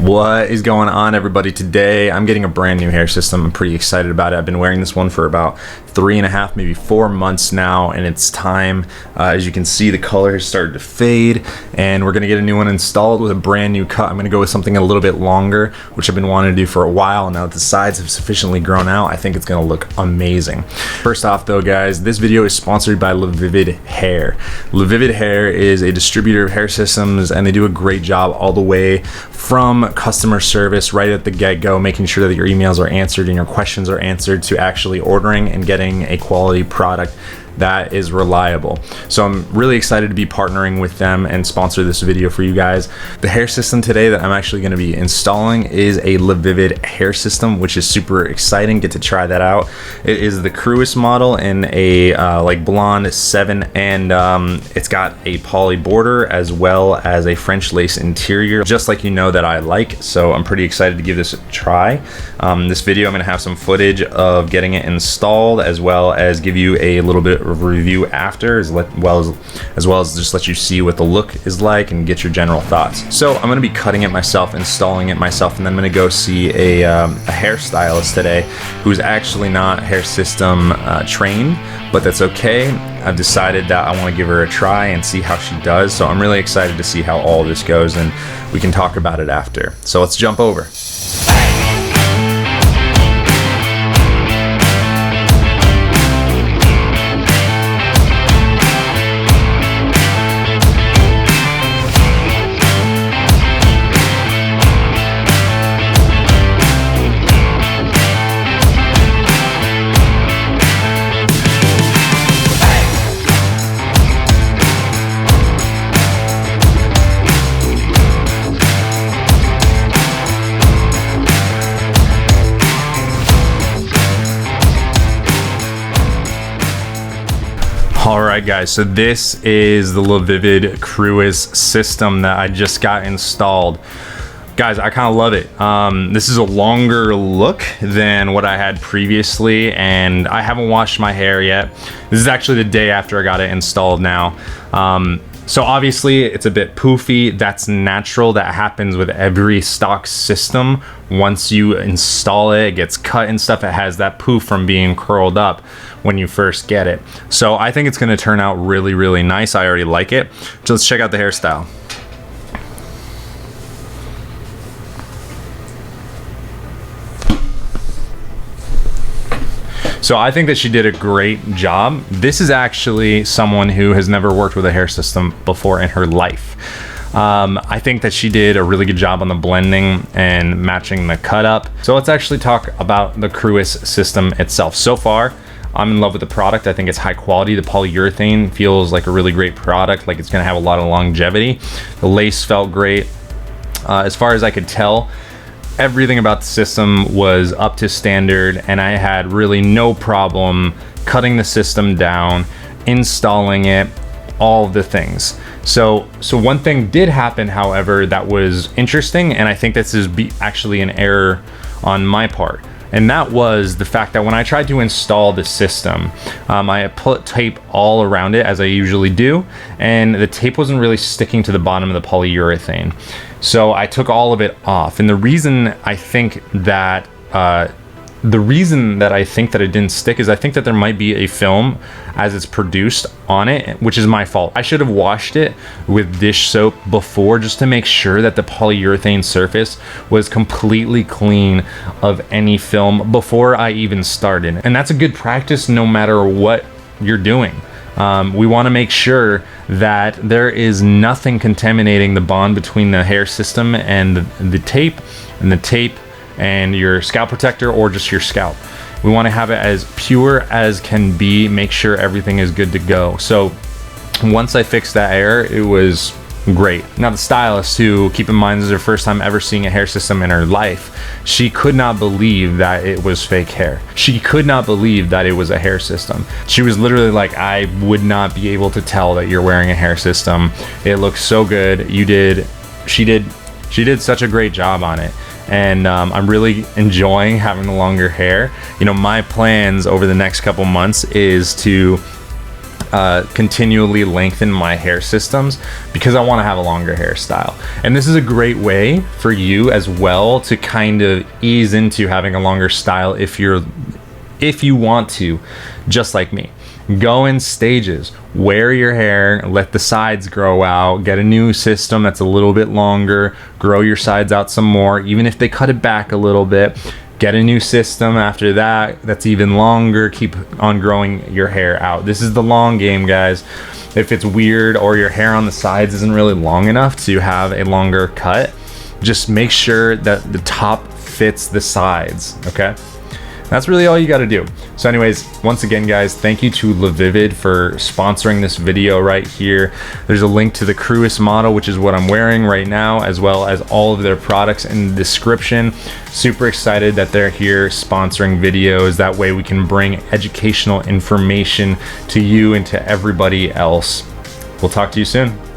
What is going on, everybody? Today I'm getting a brand new hair system. I'm pretty excited about it. I've been wearing this one for about 3.5, maybe 4 months now, and it's time. As you can see, the color has started to fade, and we're gonna get a new one installed with a brand new cut. I'm gonna go with something a little bit longer, which I've been wanting to do for a while. Now that the sides have sufficiently grown out, I think it's gonna look amazing. First off though, guys, this video is sponsored by Lavivid Hair. Lavivid Hair is a distributor of hair systems, and they do a great job all the way from customer service right at the get-go, making sure that your emails are answered and your questions are answered, to actually ordering and getting a quality product that is reliable. So I'm really excited to be partnering with them and sponsor this video for you guys. The hair system today that I'm actually going to be installing is a Lavivid hair system, which is super exciting. Get to try that out. It is the Cruis model in a like blonde 7, and it's got a poly border as well as a French lace interior, just like you know that I like. So I'm pretty excited to give this a try. This video I'm going to have some footage of getting it installed, as well as give you a little bit of review after, as well as just let you see what the look is like and get your general thoughts. So I'm going to be cutting it myself, installing it myself, and then I'm going to go see a hairstylist today who's actually not hair system trained, but that's okay. I've decided that I want to give her a try and see how she does. So I'm really excited to see how all this goes, and we can talk about it after. So let's jump over. Alright guys, so this is the Lavivid Cruis system that I just got installed. Guys, I kind of love it. This is a longer look than what I had previously, and I haven't washed my hair yet. This is actually the day after I got it installed now. So obviously it's a bit poofy. That's natural. That happens with every stock system. Once you install it, it gets cut and stuff. It has that poof from being curled up when you first get it. So I think it's going to turn out really, really nice. I already like it. So let's check out the hairstyle. So I think that she did a great job. This is actually someone who has never worked with a hair system before in her life. I think that she did a really good job on the blending and matching the cut up. So let's actually talk about the Cruis system itself. So far, I'm in love with the product. I think it's high quality. The polyurethane feels like a really great product, like it's gonna have a lot of longevity. The lace felt great. As far as I could tell, everything about the system was up to standard, and I had really no problem cutting the system down, installing it, all of the things. So one thing did happen, however, that was interesting, and I think this is actually an error on my part. And that was the fact that when I tried to install the system, I put tape all around it, as I usually do, and the tape wasn't really sticking to the bottom of the polyurethane. So I took all of it off. And the reason I think that it didn't stick is I think that there might be a film as it's produced on it, which is my fault. I should have washed it with dish soap before, just to make sure that the polyurethane surface was completely clean of any film before I even started. And that's a good practice no matter what you're doing. We want to make sure that there is nothing contaminating the bond between the hair system and the tape, and your scalp protector, or just your scalp. We want to have it as pure as can be, make sure everything is good to go. So once I fixed that error, it was great. Now the stylist, who, keep in mind, this is her first time ever seeing a hair system in her life, she could not believe that it was fake hair. She could not believe that it was a hair system. She was literally like, I would not be able to tell that you're wearing a hair system. It looks so good. She did such a great job on it. And I'm really enjoying having the longer hair. You know, my plans over the next couple months is to continually lengthen my hair systems because I want to have a longer hairstyle. And this is a great way for you as well to kind of ease into having a longer style if you want to, just like me. Go in stages, wear your hair, let the sides grow out, get a new system that's a little bit longer, grow your sides out some more, even if they cut it back a little bit. Get a new system after that that's even longer. Keep on growing your hair out. This is the long game, guys. If it's weird or your hair on the sides isn't really long enough to have a longer cut, just make sure that the top fits the sides, okay? That's really all you got to do. So anyways, once again, guys, thank you to Lavivid for sponsoring this video right here. There's a link to the Cruise model, which is what I'm wearing right now, as well as all of their products in the description. Super excited that they're here sponsoring videos. That way we can bring educational information to you and to everybody else. We'll talk to you soon.